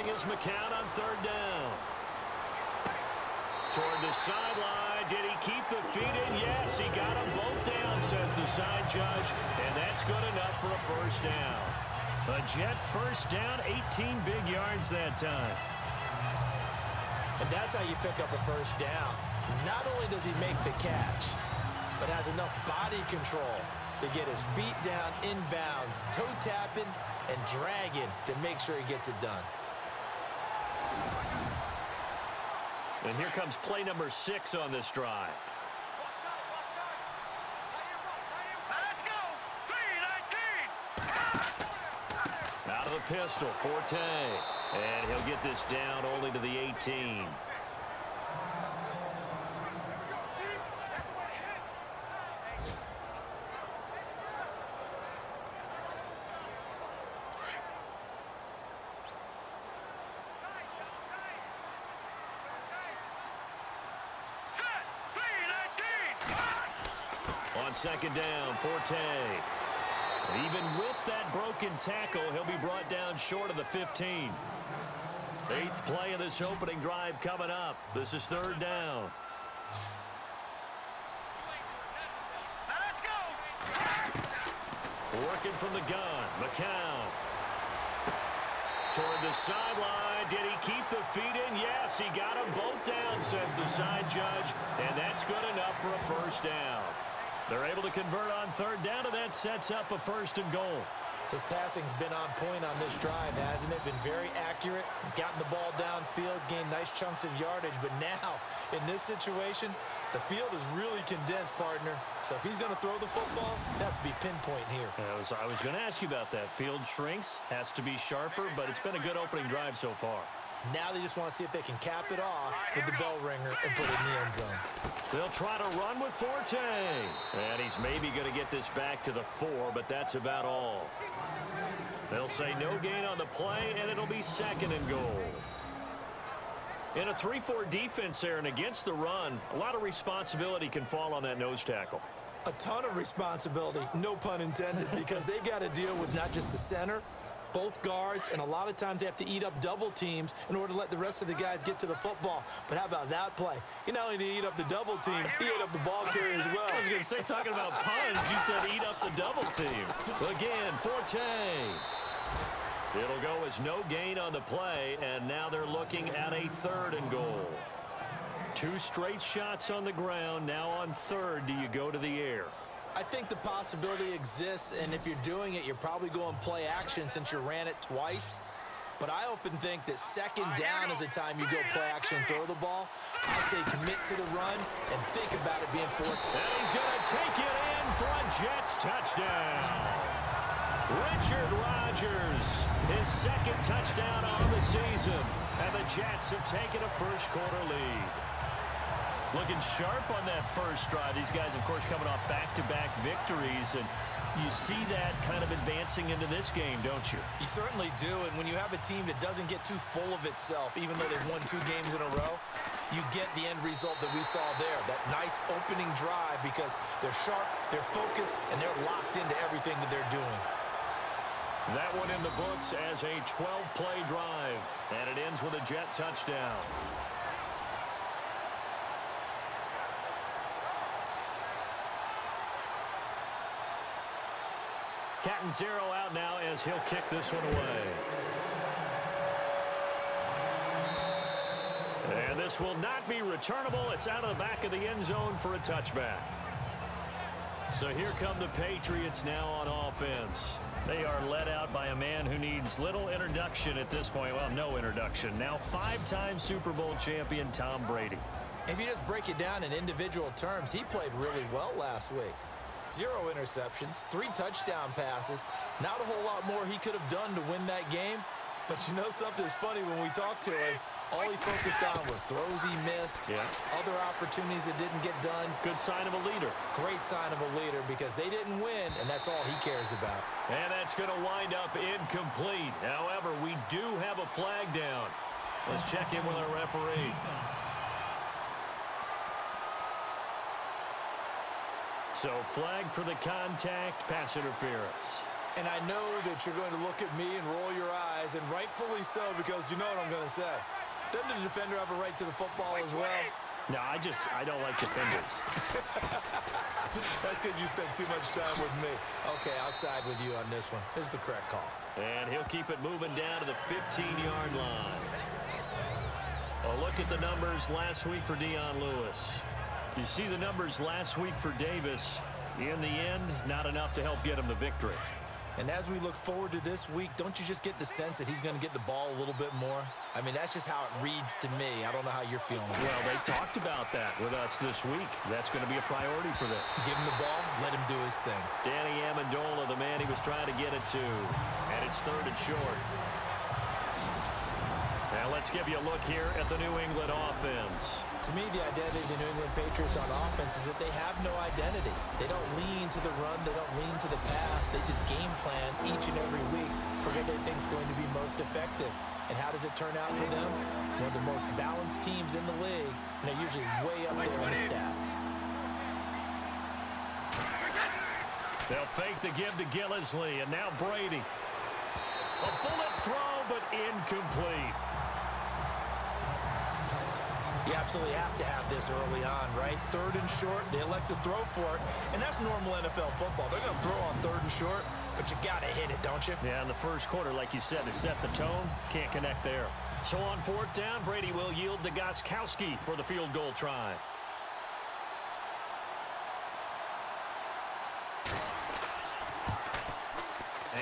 throwing is McCown on third down. Toward the sideline. Did he keep the feet in? Yes, he got them both down, says the side judge. And that's good enough for a first down. A Jet first down, 18 big yards that time. And that's how you pick up a first down. Not only does he make the catch, but has enough body control to get his feet down inbounds, toe tapping and dragging to make sure he gets it done. And here comes play number 6 on this drive. Let's go. 3-19. Out of the pistol, Forte. And he'll get this down only to the 18. On second down, Forte. Even with that broken tackle, he'll be brought down short of the 15. 8th play of this opening drive coming up. This is third down. Let's go. Working from the gun, McCown. Toward the sideline. Did he keep the feet in? Yes, he got them both down, says the side judge. And that's good enough for a first down. They're able to convert on third down, and that sets up a first and goal. His passing's been on point on this drive, hasn't it? Been very accurate, gotten the ball downfield, gained nice chunks of yardage. But now, in this situation, the field is really condensed, partner. So if he's going to throw the football, that would be pinpoint here. I was going to ask you about that. Field shrinks, has to be sharper, but it's been a good opening drive so far. Now they just want to see if they can cap it off with the bell ringer and put it in the end zone. They'll try to run with Forte. And he's maybe going to get this back to the 4, but that's about all. They'll say no gain on the play, and it'll be second and goal. In a 3-4 defense there and against the run, a lot of responsibility can fall on that nose tackle. A ton of responsibility, no pun intended, because they've got to deal with not just the center, both guards, and a lot of times they have to eat up double teams in order to let the rest of the guys get to the football. But how about that play? He not only did he eat up the double team, he ate up the ball carrier as well. I was going to say, talking about puns, you said eat up the double team. Again, Forte. It'll go as no gain on the play, and now they're looking at a third and goal. 2 straight shots on the ground. Now on third, do you go to the air? I think the possibility exists, and if you're doing it, you're probably going play action since you ran it twice. But I often think that second down is a time you go play action and throw the ball. I say commit to the run and think about it being fourth. And he's going to take it in for a Jets touchdown. Richard Rodgers, his second touchdown on the season, and the Jets have taken a first-quarter lead. Looking sharp on that first drive. These guys, of course, coming off back-to-back victories, and you see that kind of advancing into this game, don't you? You certainly do, and when you have a team that doesn't get too full of itself, even though they've won 2 games in a row, you get the end result that we saw there, that nice opening drive, because they're sharp, they're focused, and they're locked into everything that they're doing. That one in the books as a 12-play drive, and it ends with a Jet touchdown. Cat and 0 out now as he'll kick this one away. And this will not be returnable. It's out of the back of the end zone for a touchback. So here come the Patriots now on offense. They are led out by a man who needs little introduction at this point. Well, no introduction. Now 5-time Super Bowl champion Tom Brady. If you just break it down in individual terms, he played really well last week. 0 interceptions, 3 touchdown passes. Not a whole lot more he could have done to win that game. But you know something's funny when we talked to him. All he focused on were throws he missed, other opportunities that didn't get done. Good sign of a leader. Great sign of a leader because they didn't win, and that's all he cares about. And that's going to wind up incomplete. However, we do have a flag down. Let's check in with our referee. So flag for the contact, pass interference. And I know that you're going to look at me and roll your eyes, and rightfully so, because you know what I'm going to say. Doesn't the defender have a right to the football as well? No, I don't like defenders. That's because you spent too much time with me. Okay, I'll side with you on this one. Here's the correct call. And he'll keep it moving down to the 15-yard line. A look at the numbers last week for Dion Lewis. You see the numbers last week for Davis. In the end, not enough to help get him the victory. And as we look forward to this week, don't you just get the sense that he's going to get the ball a little bit more? I mean, that's just how it reads to me. I don't know how you're feeling. Well, they talked about that with us this week. That's going to be a priority for them. Give him the ball, let him do his thing. Danny Amendola, the man he was trying to get it to. And it's 3rd and short. Now let's give you a look here at the New England offense. To me, the identity of the New England Patriots on offense is that they have no identity. They don't lean to the run. They don't lean to the pass. They just game plan each and every week for what they think is going to be most effective. And how does it turn out for them? One of the most balanced teams in the league, and they're usually way up there in the stats. They'll fake the give to Gillislee, and now Brady. A bullet throw, but incomplete. You absolutely have to have this early on, right? 3rd and short, they elect to throw for it, and that's normal NFL football. They're going to throw on 3rd and short, but you got to hit it, don't you? Yeah, in the first quarter, like you said, to set the tone, can't connect there. So on 4th down, Brady will yield to Gostkowski for the field goal try.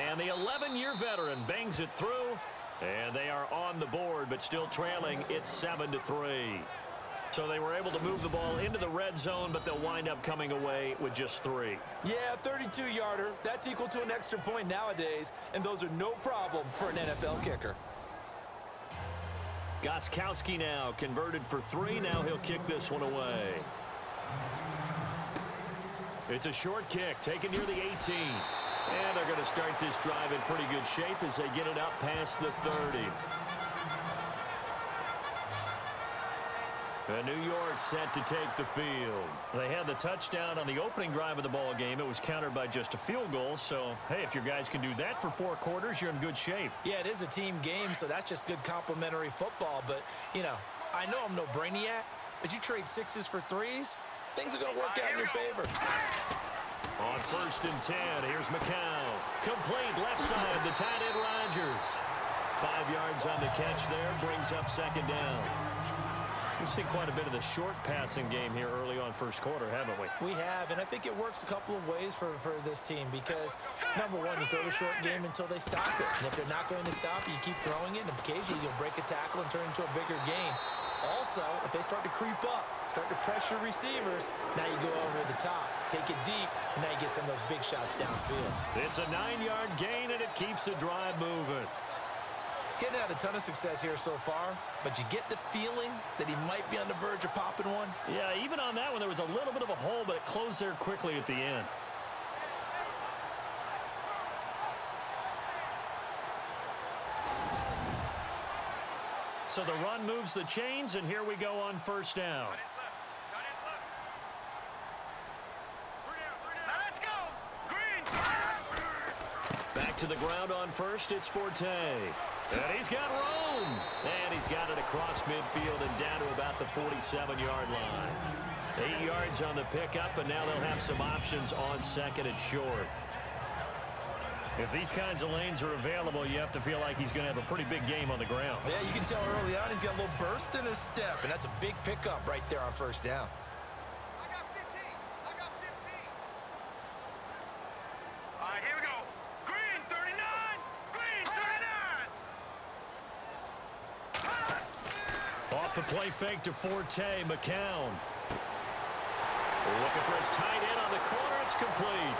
And the 11-year veteran bangs it through. And they are on the board, but still trailing. It's 7-3. So they were able to move the ball into the red zone, but they'll wind up coming away with just 3. Yeah, 32-yarder. That's equal to an extra point nowadays, and those are no problem for an NFL kicker. Gostkowski now converted for 3. Now he'll kick this one away. It's a short kick taken near the 18. And they're going to start this drive in pretty good shape as they get it up past the 30. And New York set to take the field. They had the touchdown on the opening drive of the ball game. It was countered by just a field goal. So, hey, if your guys can do that for 4 quarters, you're in good shape. Yeah, it is a team game, so that's just good complementary football. But, you know, I know I'm no brainiac, but you trade 6s for 3s, things are going to work out in your favor. On 1st and 10, here's McCown. Complete left side to tight end Rodgers. 5 yards on the catch there, brings up 2nd down. We've seen quite a bit of the short passing game here early on first quarter, haven't we? We have, and I think it works a couple of ways for this team because, number one, you throw the short game until they stop it. And if they're not going to stop it, you keep throwing it, and occasionally you'll break a tackle and turn it into a bigger game. Also, if they start to creep up, start to pressure receivers, now you go over the top, take it deep, and now you get some of those big shots downfield. It's a 9-yard gain, and it keeps the drive moving. Getting had a ton of success here so far, but you get the feeling that he might be on the verge of popping one. Yeah, even on that one, there was a little bit of a hole, but it closed there quickly at the end. So the run moves the chains, and here we go on 1st down. Let's go. Green. Back to the ground on 1st, it's Forte. And he's got room. And he's got it across midfield and down to about the 47-yard line. 8 yards on the pickup, and now they'll have some options on 2nd and short. If these kinds of lanes are available, you have to feel like he's going to have a pretty big game on the ground. Yeah, you can tell early on he's got a little burst in his step, and that's a big pickup right there on 1st down. I got 15. I got 15. All right, here we go. Green, 39. Green, 39. Off the play fake to Forte, McCown. Looking for his tight end on the corner. It's complete.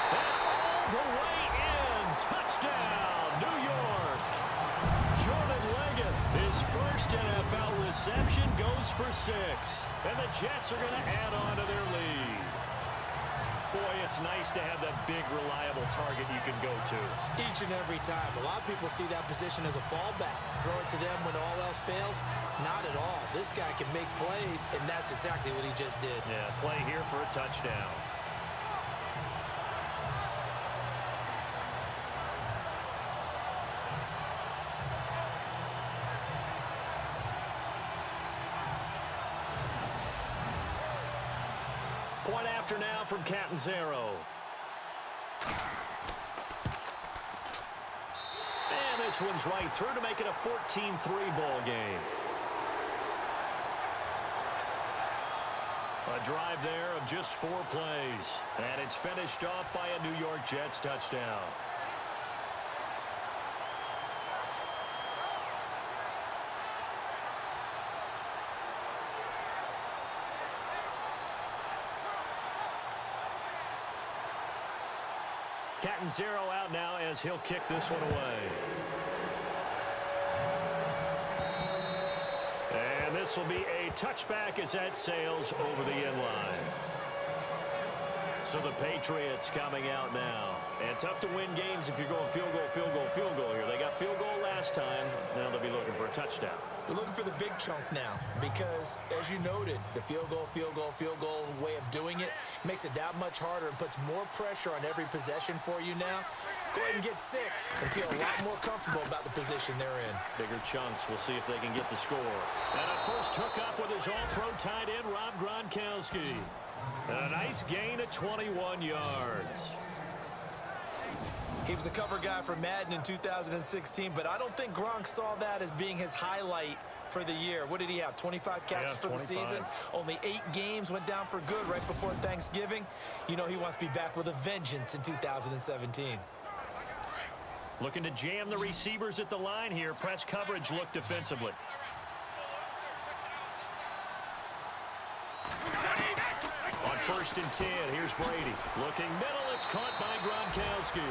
And all the way in. Touchdown, New York. Jordan Leggett, his first NFL reception, goes for 6. And the Jets are going to add on to their lead. Boy, it's nice to have that big, reliable target you can go to. Each and every time. A lot of people see that position as a fallback. Throw it to them when all else fails. Not at all. This guy can make plays, and that's exactly what he just did. Yeah, play here for a touchdown. Point after now from Catanzaro. And this one's right through to make it a 14-3 ball game. A drive there of just 4 plays. And it's finished off by a New York Jets touchdown. Catanzaro out now as he'll kick this one away. And this will be a touchback as that sails over the end line. So the Patriots coming out now. And tough to win games if you're going field goal, field goal, field goal here. They got field goal last time. Now they'll be looking for a touchdown. They're looking for the big chunk now because, as you noted, the field goal way of doing it makes it that much harder and puts more pressure on every possession for you now. Go ahead and get 6 and feel a lot more comfortable about the position they're in. Bigger chunks. We'll see if they can get the score. And a first hookup with his all-pro tight end, Rob Gronkowski. And a nice gain of 21 yards. He was the cover guy for Madden in 2016, but I don't think Gronk saw that as being his highlight for the year. What did he have, 25 catches for the season? Only 8 games, went down for good right before Thanksgiving. You know he wants to be back with a vengeance in 2017. Looking to jam the receivers at the line here. Press coverage look defensively. On 1st and 10, here's Brady. Looking middle, it's caught by Gronkowski.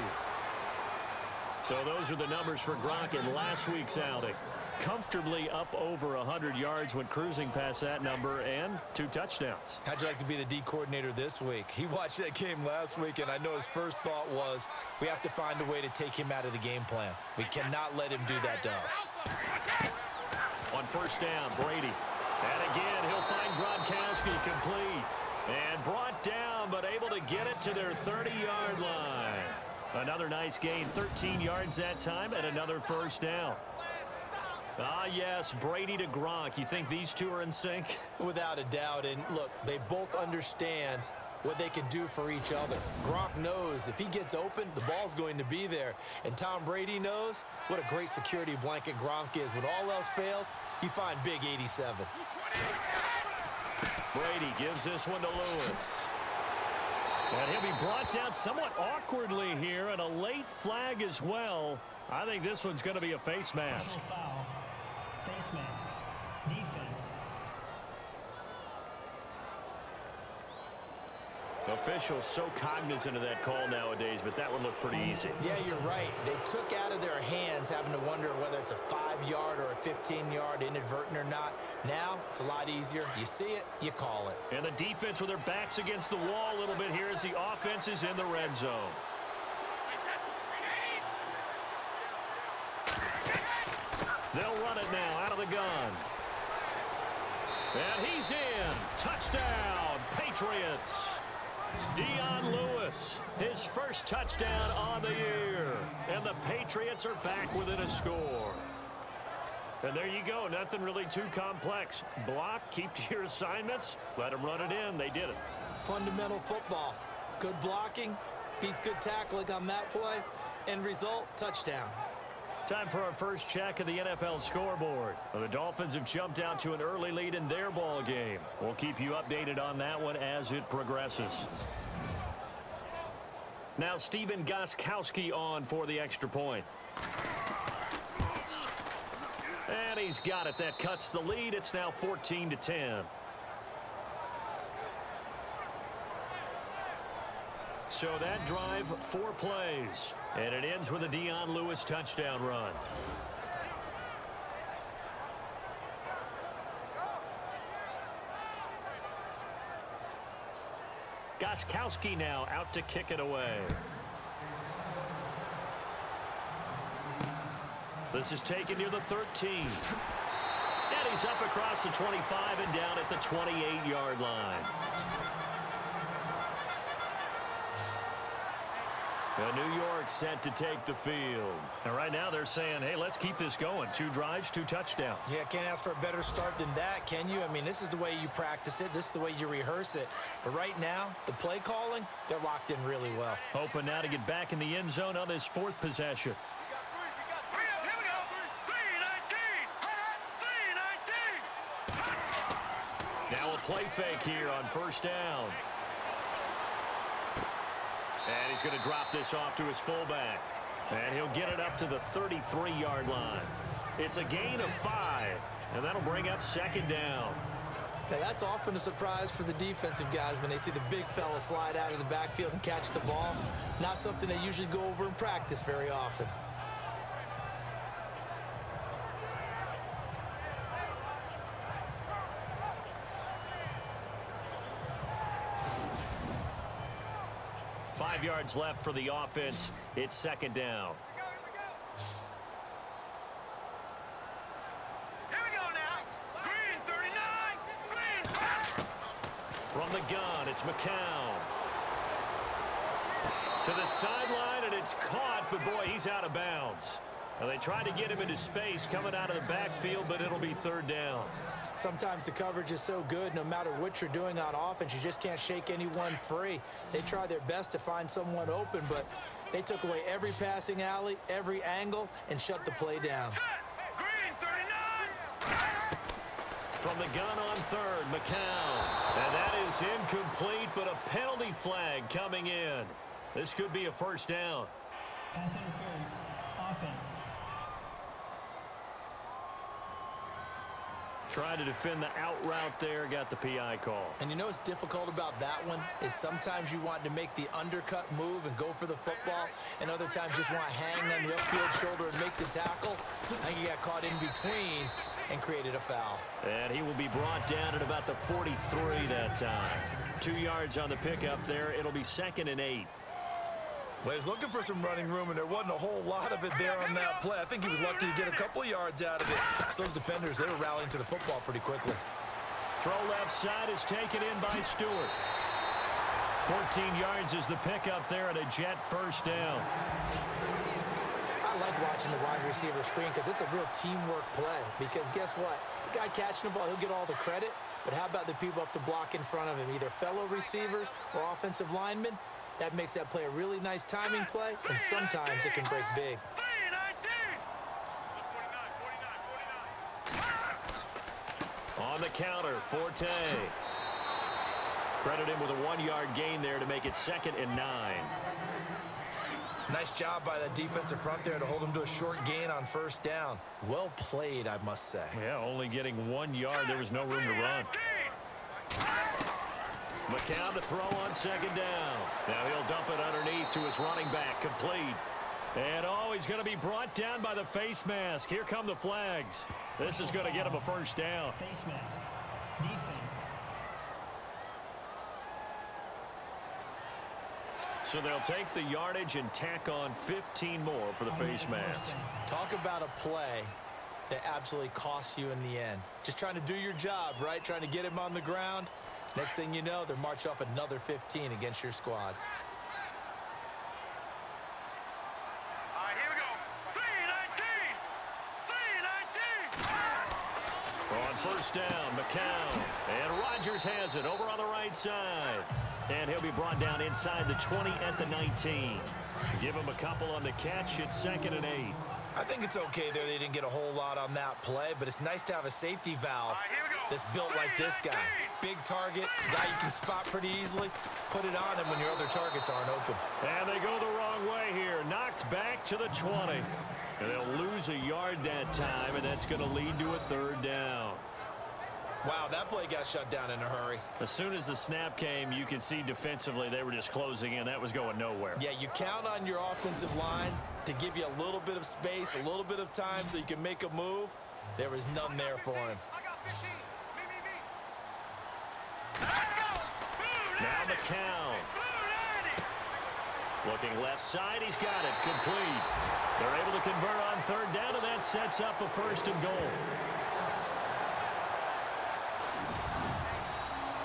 So those are the numbers for Gronk in last week's outing. Comfortably up over 100 yards when cruising past that number, and 2 touchdowns. How'd you like to be the D coordinator this week? He watched that game last week, and I know his first thought was, we have to find a way to take him out of the game plan. We cannot let him do that to us. On 1st down, Brady. And again, he'll find Gronkowski complete. And brought down, but able to get it to their 30-yard line. Another nice gain, 13 yards that time, and another first down. Ah, yes, Brady to Gronk. You think these two are in sync? Without a doubt. And look, they both understand what they can do for each other. Gronk knows if he gets open, the ball's going to be there. And Tom Brady knows what a great security blanket Gronk is. When all else fails, you find big 87. Brady gives this one to Lewis. And he'll be brought down somewhat awkwardly here, and a late flag as well. I think this one's going to be a face mask. Foul. Face mask. Defense. Officials so cognizant of that call nowadays, but that one looked pretty easy. Yeah, you're right. They took out of their hands having to wonder whether it's a 5-yard or a 15-yard inadvertent or not. Now, it's a lot easier. You see it, you call it. And the defense with their backs against the wall a little bit here as the offense is in the red zone. They'll run it now out of the gun. And he's in. Touchdown, Patriots. Dion Lewis, his first touchdown on the year. And the Patriots are back within a score. And there you go. Nothing really too complex. Block, keep to your assignments, let them run it in. They did it. Fundamental football. Good blocking beats good tackling on that play. End result, touchdown. Time for our first check of the NFL scoreboard. Well, the Dolphins have jumped out to an early lead in their ball game. We'll keep you updated on that one as it progresses. Now Stephen Gostkowski on for the extra point. And he's got it. That cuts the lead. It's now 14-10. So that drive, 4 plays. And it ends with a Dion Lewis touchdown run. Gostkowski now out to kick it away. This is taken near the 13. And he's up across the 25 and down at the 28-yard line. New York set to take the field. And right now they're saying, hey, let's keep this going. 2 drives, 2 touchdowns. Yeah, can't ask for a better start than that, can you? I mean, this is the way you practice it. This is the way you rehearse it. But right now, the play calling, they're locked in really well. Hoping now to get back in the end zone on this 4th possession. Now a play fake here on 1st down. And he's going to drop this off to his fullback. And he'll get it up to the 33-yard line. It's a gain of 5, and that'll bring up 2nd down. Now, that's often a surprise for the defensive guys when they see the big fella slide out of the backfield and catch the ball. Not something they usually go over in practice very often. Five yards left for the offense. It's 2nd down. Here we go now. Green, 39. Green. From the gun, it's McCown. To the sideline, and it's caught, but boy, he's out of bounds. Now, they tried to get him into space coming out of the backfield, but it'll be 3rd down. Sometimes the coverage is so good, no matter what you're doing on offense, you just can't shake anyone free. They try their best to find someone open, but they took away every passing alley, every angle, and shut the play down. Green, 39. From the gun on 3rd, McCown. And that is incomplete, but a penalty flag coming in. This could be a 1st down. Pass interference. Offense. Tried to defend the out route there, got the PI call. And you know what's difficult about that one is sometimes you want to make the undercut move and go for the football, and other times just want to hang on the upfield shoulder and make the tackle. I think he got caught in between and created a foul. And he will be brought down at about the 43 that time. 2 yards on the pickup there. It'll be 2nd and 8. Well, he was looking for some running room, and there wasn't a whole lot of it there on that play. I think he was lucky to get a couple of yards out of it. So those defenders, they were rallying to the football pretty quickly. Throw left side is taken in by Stewart. 14 yards is the pickup there at a Jet 1st down. I like watching the wide receiver screen because it's a real teamwork play. Because guess what? The guy catching the ball, he'll get all the credit. But how about the people up to block in front of him, either fellow receivers or offensive linemen? That makes that play a really nice timing play, and sometimes it can break big. On the counter, Forte. Credit him with a 1-yard gain there to make it 2nd and 9. Nice job by the defensive front there to hold him to a short gain on 1st down. Well played, I must say. Yeah, only getting 1 yard. There was no room to run. McCown to throw on 2nd down. Now he'll dump it underneath to his running back, complete. And oh, he's going to be brought down by the face mask. Here come the flags. This is going to get him a 1st down. Face mask. Defense. So they'll take the yardage and tack on 15 more for the face mask. Talk about a play that absolutely costs you in the end. Just trying to do your job, right? Trying to get him on the ground. Next thing you know, they're marching off another 15 against your squad. All right, here we go. 3-19. 3-19. On 1st down, McCown. And Rodgers has it over on the right side. And he'll be brought down inside the 20 at the 19. Give him a couple on the catch. It's 2nd and 8. I think it's okay there. They didn't get a whole lot on that play, but it's nice to have a safety valve that's built like this guy. Big target, guy you can spot pretty easily. Put it on him when your other targets aren't open. And they go the wrong way here. Knocked back to the 20. And they'll lose a yard that time, and that's going to lead to a 3rd down. Wow, that play got shut down in a hurry. As soon as the snap came, you could see defensively they were just closing in. That was going nowhere. Yeah, you count on your offensive line to give you a little bit of space, a little bit of time so you can make a move. There was none there for him. I got 15. Me. Now McCown. Looking left side, he's got it. Complete. They're able to convert on 3rd down, and that sets up a 1st and goal.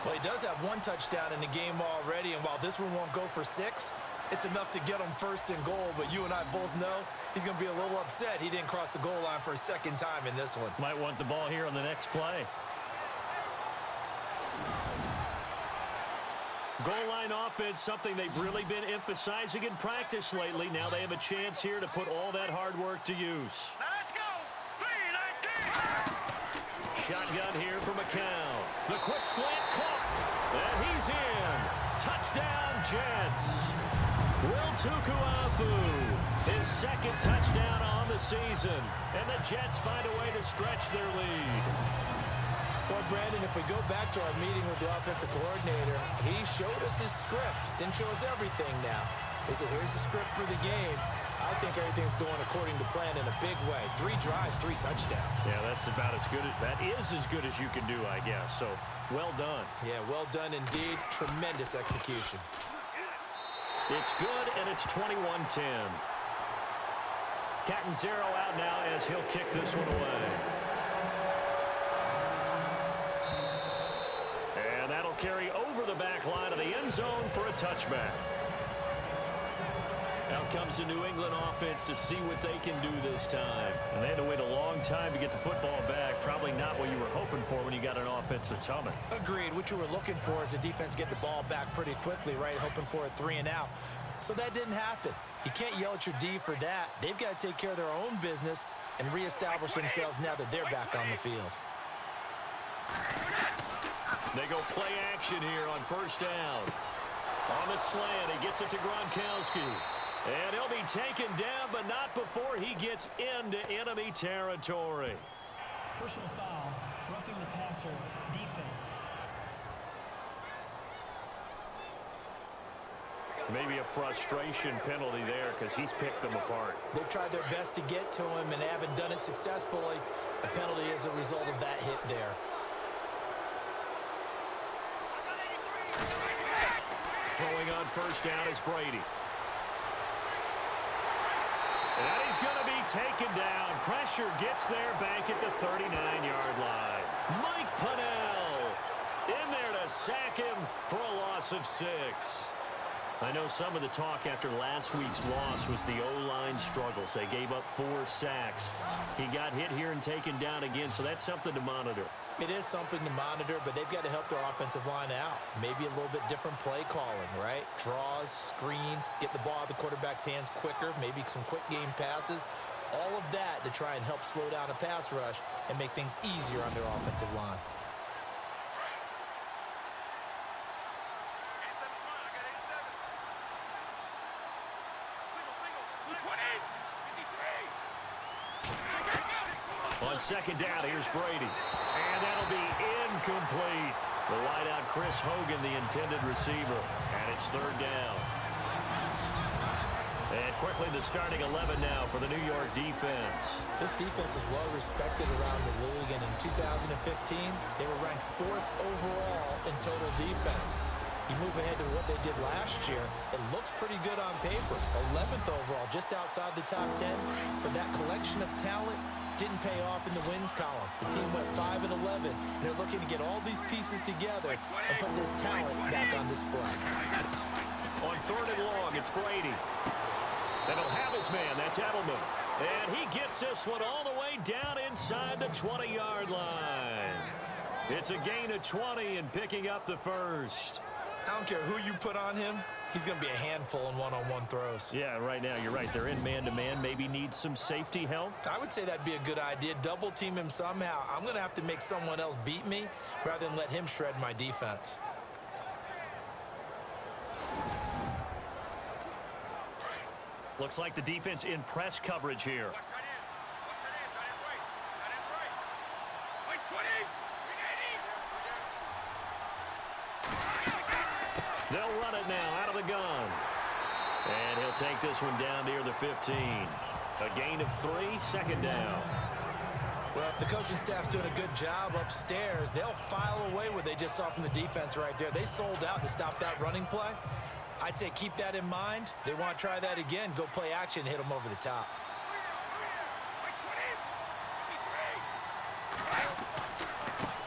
Well, he does have 1 touchdown in the game already, and while this one won't go for 6, It's enough to get him first and goal, but you and I both know he's going to be a little upset he didn't cross the goal line for a second time in this one. Might want the ball here on the next play. Goal line offense, something they've really been emphasizing in practice lately. Now they have a chance here to put all that hard work to use. Let's go. 3-19. Shotgun here for McCown. The quick slant caught. And he's in. Touchdown, Jets. Will Tukuafu, his second touchdown on the season. And the Jets find a way to stretch their lead. Well, Brandon, if we go back to our meeting with the offensive coordinator, he showed us his script. Didn't show us everything now. He said, here's the script for the game. I think everything's going according to plan in a big way. 3 drives, 3 touchdowns. Yeah, that's about as good. That is as good as you can do, I guess. So, well done. Yeah, well done indeed. Tremendous execution. It's good, and it's 21-10. Catanzaro out now as he'll kick this one away. And that'll carry over the back line of the end zone for a touchback. Out comes the New England offense to see what they can do this time. And they had to wait a long time to get the football back. Probably not what you were hoping for when you got an offense that's humming. Agreed. What you were looking for is the defense get the ball back pretty quickly, right? Hoping for a 3 and out. So that didn't happen. You can't yell at your D for that. They've got to take care of their own business and reestablish themselves now that they're back on the field. They go play action here on first down. On the slant, he gets it to Gronkowski. And he'll be taken down, but not before he gets into enemy territory. Personal foul, roughing the passer, defense. Maybe a frustration penalty there because he's picked them apart. They've tried their best to get to him and haven't done it successfully. The penalty is a result of that hit there. Throwing on first down is Brady. And he's going to be taken down. Pressure gets there back at the 39-yard line. Mike Pennell in there to sack him for a loss of 6. I know some of the talk after last week's loss was the O-line struggles. They gave up 4 sacks. He got hit here and taken down again, so that's something to monitor. It is something to monitor, but they've got to help their offensive line out. Maybe a little bit different play calling, right? Draws, screens, get the ball out of the quarterback's hands quicker, maybe some quick game passes. All of that to try and help slow down a pass rush and make things easier on their offensive line. On second down, here's Brady. And that'll be incomplete. The wideout, Chris Hogan, the intended receiver. And it's third down. And quickly, the starting 11 now for the New York defense. This defense is well respected around the league, and in 2015, they were ranked 4th overall in total defense. You move ahead to what they did last year, it looks pretty good on paper. 11th overall, just outside the top 10, but that collection of talent didn't pay off in the wins column. The team went 5-11, and they're looking to get all these pieces together and put this talent back on display. On third and long, it's Brady. And he'll have his man, that's Edelman. And he gets this one all the way down inside the 20-yard line. It's a gain of 20 and picking up the first. I don't care who you put on him, he's going to be a handful in one-on-one throws. Yeah, right now, you're right. They're in man-to-man, maybe needs some safety help. I would say that'd be a good idea. Double team him somehow. I'm going to have to make someone else beat me rather than let him shred my defense. Looks like the defense in press coverage here. They'll run it now out of the gun. And he'll take this one down near the 15. A gain of 3, second down. Well, if the coaching staff's doing a good job upstairs, they'll file away what they just saw from the defense right there. They sold out to stop that running play. I'd say keep that in mind. They want to try that again. Go play action, hit them over the top.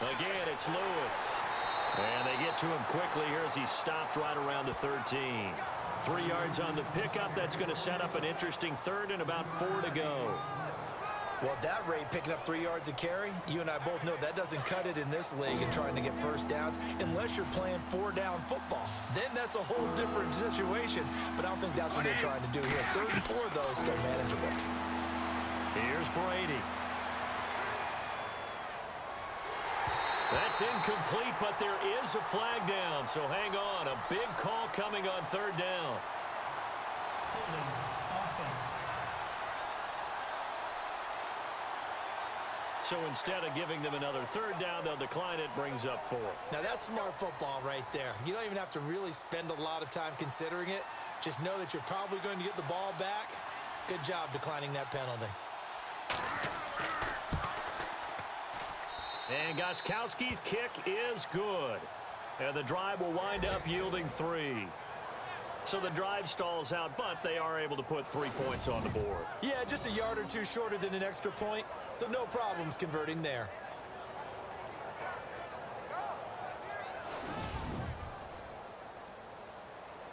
Again, it's Lewis. And they get to him quickly here as he's stopped right around the 13. 3 yards on the pickup. That's going to set up an interesting third and about 4 to go. Well, at that rate, picking up 3 yards a carry, you and I both know that doesn't cut it in this league and trying to get first downs unless you're playing 4-down football. Then that's a whole different situation, but I don't think that's what they're trying to do here. 3rd and 4, though, is still manageable. Here's Brady. That's incomplete, but there is a flag down, so hang on. A big call coming on 3rd down. Holding offense. So instead of giving them another 3rd down, they'll decline it, brings up 4. Now, that's smart football right there. You don't even have to really spend a lot of time considering it. Just know that you're probably going to get the ball back. Good job declining that penalty. And Gostkowski's kick is good. And the drive will wind up yielding 3. So the drive stalls out, but they are able to put 3 points on the board. Yeah, just a yard or two shorter than an extra point, so no problems converting there.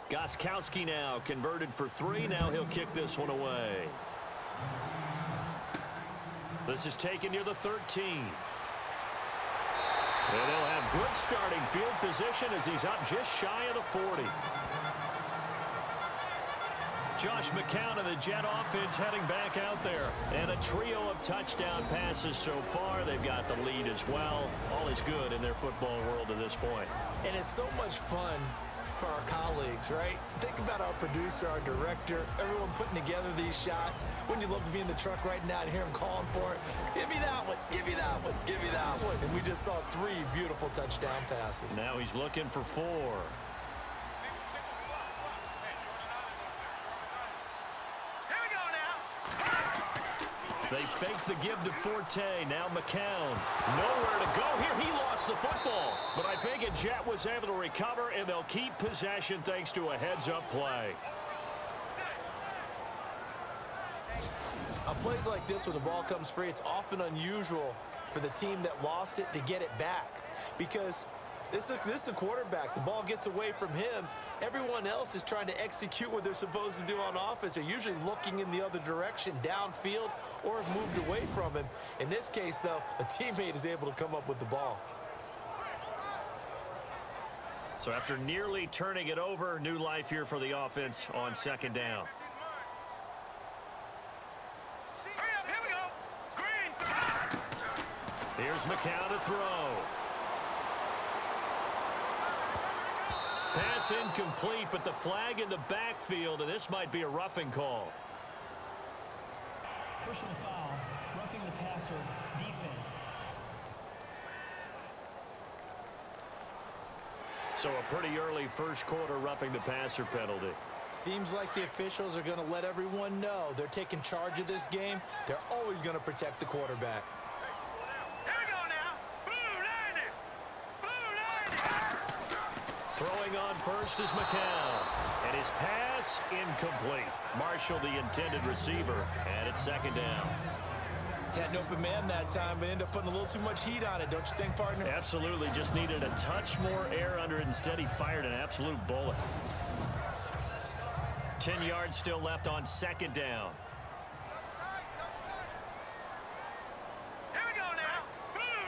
Gostkowski now converted for 3. Now he'll kick this one away. This is taken near the 13. And they'll have good starting field position as he's up just shy of the 40. Josh McCown and the Jet offense heading back out there. And a trio of touchdown passes so far. They've got the lead as well. All is good in their football world at this point. And it's so much fun for our colleagues, right? Think about our producer, our director, everyone putting together these shots. Wouldn't you love to be in the truck right now and hear him calling for it? Give me that one, give me that one, give me that one. And we just saw 3 beautiful touchdown passes. Now he's looking for 4. They fake the give to Forte. Now McCown. Nowhere to go here. He lost the football. But I think a Jet was able to recover, and they'll keep possession thanks to a heads-up play. On plays like this where the ball comes free, it's often unusual for the team that lost it to get it back. Because this is a quarterback. The ball gets away from him. Everyone else is trying to execute what they're supposed to do on offense. They're usually looking in the other direction, downfield, or have moved away from him. In this case, though, a teammate is able to come up with the ball. So after nearly turning it over, new life here for the offense on 2nd down. Here we go. Green. Here's McCown to throw. Pass incomplete, but the flag in the backfield, and this might be a roughing call. Personal foul. Roughing the passer. Defense. So a pretty early first quarter roughing the passer penalty. Seems like the officials are going to let everyone know they're taking charge of this game. They're always going to protect the quarterback. Here we go now. Blue 90. Blue 90. Throwing on first is McCown. And his pass incomplete. Marshall, the intended receiver, and it's 2nd down. Had an open man that time, but ended up putting a little too much heat on it, don't you think, partner? Absolutely. Just needed a touch more air under it. Instead, he fired an absolute bullet. 10 yards still left on 2nd down. Here we go now. Blue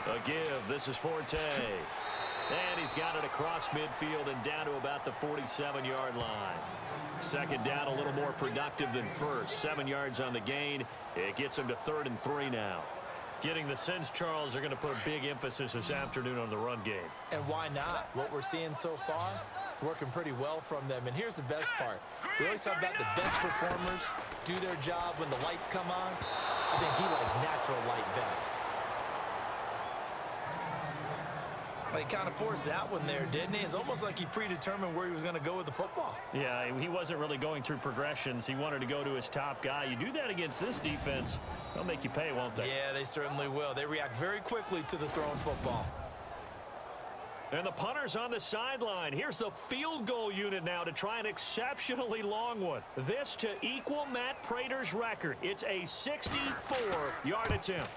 90. A give. This is Forte. And he's got it across midfield and down to about the 47-yard line. 2nd down, a little more productive than first. 7 yards on the gain. It gets him to 3rd and 3 now. Getting the sense, Charles, are going to put a big emphasis this afternoon on the run game. And why not? What we're seeing so far, working pretty well from them. And here's the best part. We always talk about the best performers do their job when the lights come on. I think he likes natural light best. He kind of forced that one there, didn't he? It's almost like he predetermined where he was going to go with the football. Yeah, he wasn't really going through progressions. He wanted to go to his top guy. You do that against this defense, they'll make you pay, won't they? Yeah, they certainly will. They react very quickly to the thrown football. And the punter's on the sideline. Here's the field goal unit now to try an exceptionally long one. This to equal Matt Prater's record. It's a 64-yard attempt.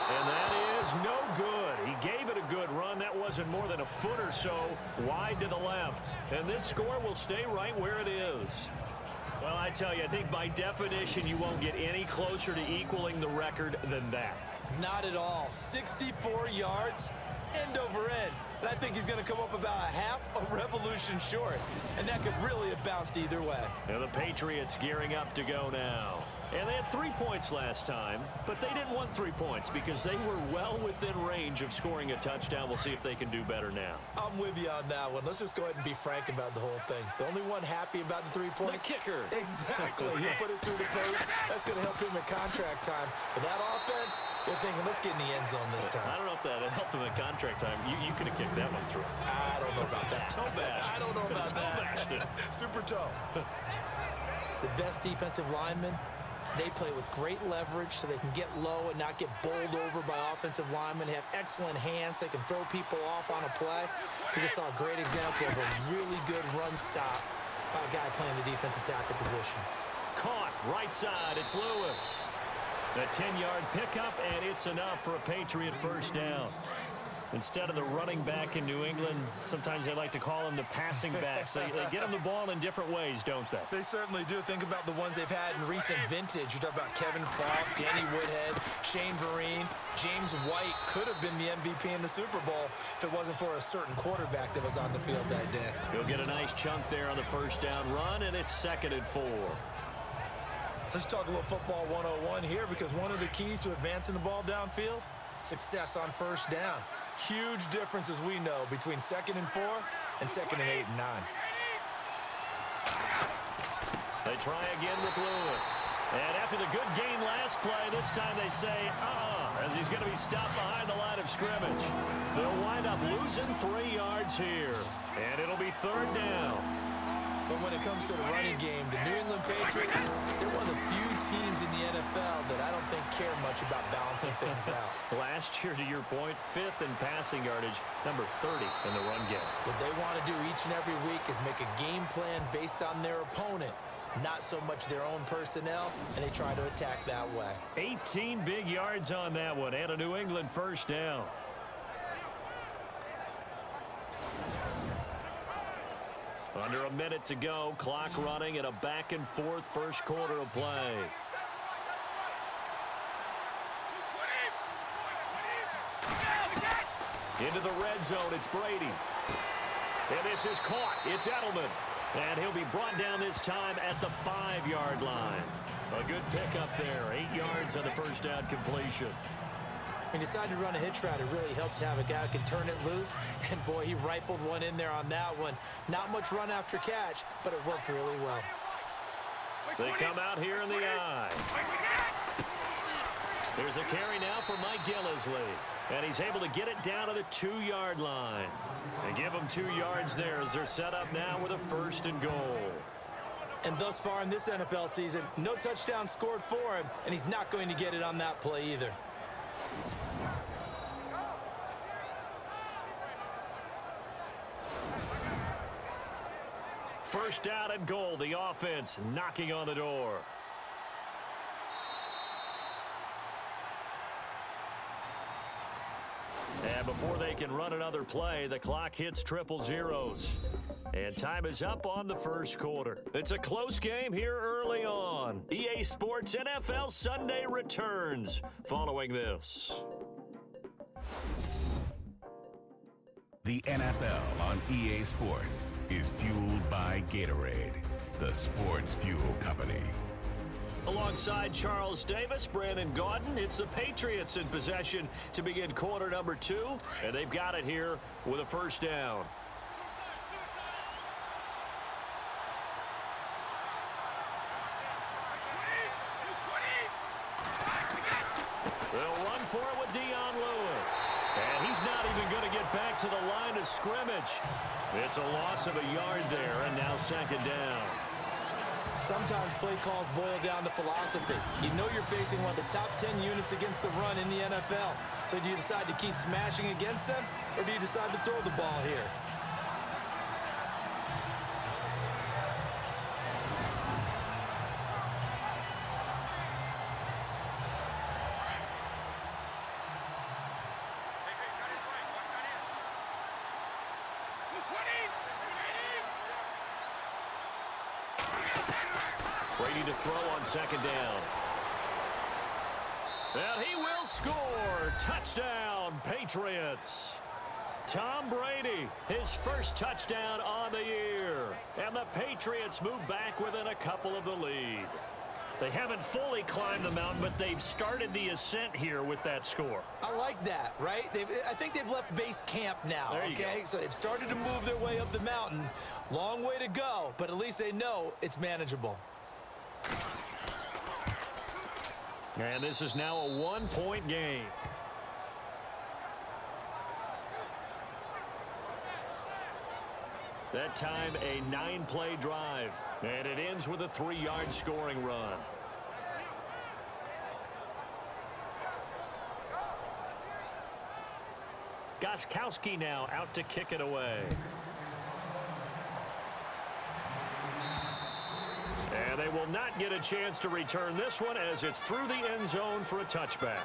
And that is no good. He gave it wasn't more than a foot or so wide to the left. And this score will stay right where it is. Well, I tell you, I think by definition you won't get any closer to equaling the record than that. Not at all. 64 yards, end over end. And I think he's going to come up about a half a revolution short. And that could really have bounced either way. And the Patriots gearing up to go now. And they had 3 points last time, but they didn't want 3 points because they were well within range of scoring a touchdown. We'll see if they can do better now. I'm with you on that one. Let's just go ahead and be frank about the whole thing. The only one happy about the 3-point? The kicker. Exactly. He'll put it through the post. That's going to help him in contract time. But that offense, they're thinking, let's get in the end zone this time. I don't know if that helped him in contract time. You could have kicked that one through. I don't know about that. Toe bash. I don't know about toe that. bashed it. Super toe. The best defensive linemen, they play with great leverage so they can get low and not get bowled over by offensive linemen. They have excellent hands. They can throw people off on a play. We just saw a great example of a really good run stop by a guy playing the defensive tackle position. Caught right side. It's Lewis. A 10-yard pickup, and it's enough for a Patriot first down. Instead of the running back in New England, sometimes they like to call them the passing backs. They get them the ball in different ways, don't they? They certainly do. Think about the ones they've had in recent vintage. You talk about Kevin Falk, Danny Woodhead, Shane Vereen. James White could have been the MVP in the Super Bowl if it wasn't for a certain quarterback that was on the field that day. He'll get a nice chunk there on the first down run, and it's 2nd and 4. Let's talk a little football 101 here, because one of the keys to advancing the ball downfield, success on first down. Huge difference, as we know, between 2nd and 4 and 2nd and 8 and 9. They try again with Lewis. And after the good gain last play, this time they say, as he's going to be stopped behind the line of scrimmage. They'll wind up losing 3 yards here. And it'll be 3rd down. But when it comes to the running game, the New England Patriots, they're one of the few teams in the NFL that I don't think care much about balancing things out. Last year, to your point, 5th in passing yardage, number 30 in the run game. What they want to do each and every week is make a game plan based on their opponent, not so much their own personnel, and they try to attack that way. 18 big yards on that one, and a New England first down. Under a minute to go, clock running, and a back-and-forth first quarter of play. Into the red zone, it's Brady. And this is caught. It's Edelman. And he'll be brought down this time at the 5-yard line. A good pickup there. 8 yards on the first down completion. He decided to run a hitch route. It really helped to have a guy who can turn it loose. And, boy, he rifled one in there on that one. Not much run after catch, but it worked really well. They come out here in the eye. There's a carry now for Mike Gillisley. And he's able to get it down to the 2-yard line. They give him 2 yards there as they're set up now with a 1st and goal. And thus far in this NFL season, no touchdown scored for him, and he's not going to get it on that play either. First down and goal. The offense knocking on the door. And before they can run another play, the clock hits triple zeros. And time is up on the first quarter. It's a close game here early on. EA Sports NFL Sunday returns following this. The NFL on EA Sports is fueled by Gatorade, the sports fuel company. Alongside Charles Davis, Brandon Gaudin, it's the Patriots in possession to begin quarter number 2, and they've got it here with a first down. They'll run for it with Dion Lewis. And he's not even going to get back to the line of scrimmage. It's a loss of a yard there, and now 2nd down. Sometimes play calls boil down to philosophy. You know you're facing one of the top 10 units against the run in the NFL. So do you decide to keep smashing against them, or do you decide to throw the ball here? Brady to throw on second down. And he will score. Touchdown, Patriots. Tom Brady, his first touchdown on the year. And the Patriots move back within a couple of the lead. They haven't fully climbed the mountain, but they've started the ascent here with that score. I like that, right? I think they've left base camp now, okay? So they've started to move their way up the mountain. Long way to go, but at least they know it's manageable. And this is now a one-point game. That time, a 9-play drive. And it ends with a 3-yard scoring run. Gostkowski now out to kick it away. And they will not get a chance to return this one as it's through the end zone for a touchback.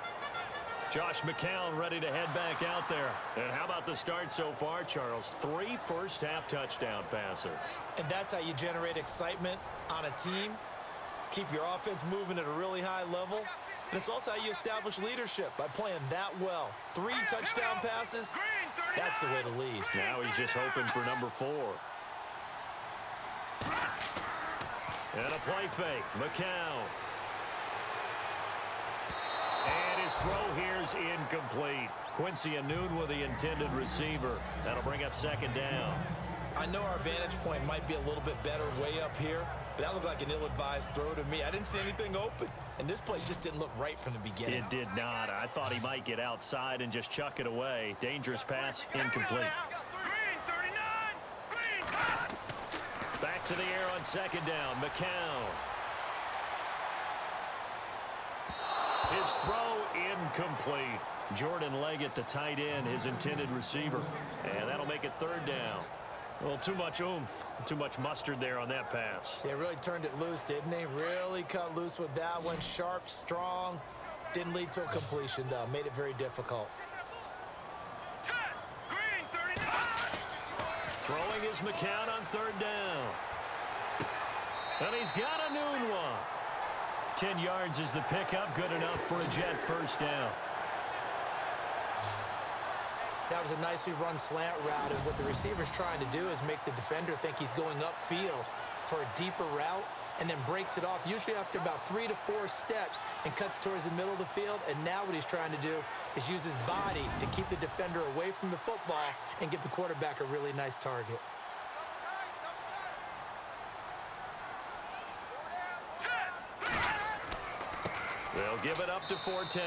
Josh McCown ready to head back out there. And how about the start so far, Charles? 3 first-half touchdown passes. And that's how you generate excitement on a team. Keep your offense moving at a really high level. And it's also how you establish leadership by playing that well. 3 touchdown passes, that's the way to lead. Now he's just hoping for number 4. And a play fake. McCown. And his throw here's incomplete. Quincy Anoon with the intended receiver. That'll bring up second down. I know our vantage point might be a little bit better way up here, but that looked like an ill-advised throw to me. I didn't see anything open, and this play just didn't look right from the beginning. It did not. I thought he might get outside and just chuck it away. Dangerous pass, incomplete. Back to the air on second down. McCown. His throw incomplete. Jordan Leggett, the tight end, his intended receiver. And that'll make it third down. Well, too much oomph, too much mustard there on that pass. Yeah, really turned it loose, didn't he? Really cut loose with that one. Sharp, strong. Didn't lead to a completion, though. Made it very difficult. Throwing is McCown on third down. And he's got a noon one. 10 yards is the pickup. Good enough for a Jet first down. That was a nicely run slant route, and what the receiver's trying to do is make the defender think he's going upfield for a deeper route and then breaks it off, usually after about 3 to 4 steps, and cuts towards the middle of the field. And now what he's trying to do is use his body to keep the defender away from the football and give the quarterback a really nice target. They'll give it up to Forte.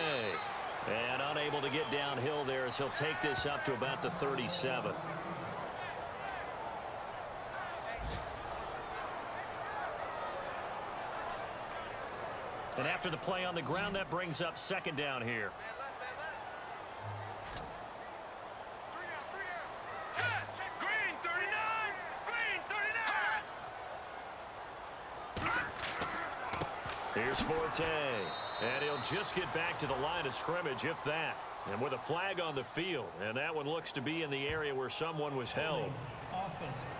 And unable to get downhill there as he'll take this up to about the 37. And after the play on the ground, that brings up second down here. Green 39! Here's Forte. And he'll just get back to the line of scrimmage, if that. And with a flag on the field. And that one looks to be in the area where someone was held. Offense.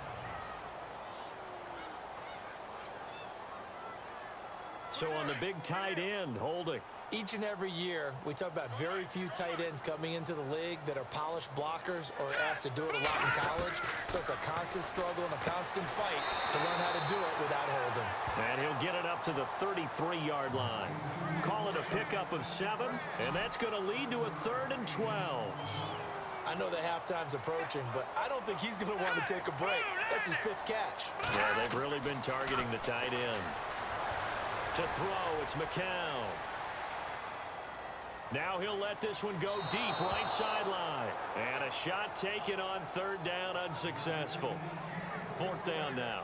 So on the big tight end, holding. Each and every year, we talk about very few tight ends coming into the league that are polished blockers or asked to do it a lot in college. So it's a constant struggle and a constant fight to learn how to do it without holding. And he'll get it up to the 33-yard line. Call it a pickup of 7, and that's going to lead to a 3rd and 12. I know the halftime's approaching, but I don't think he's going to want to take a break. That's his 5th catch. Yeah, they've really been targeting the tight end. To throw, it's McCown. Now he'll let this one go deep, right sideline. And a shot taken on 3rd down, unsuccessful. 4th down now.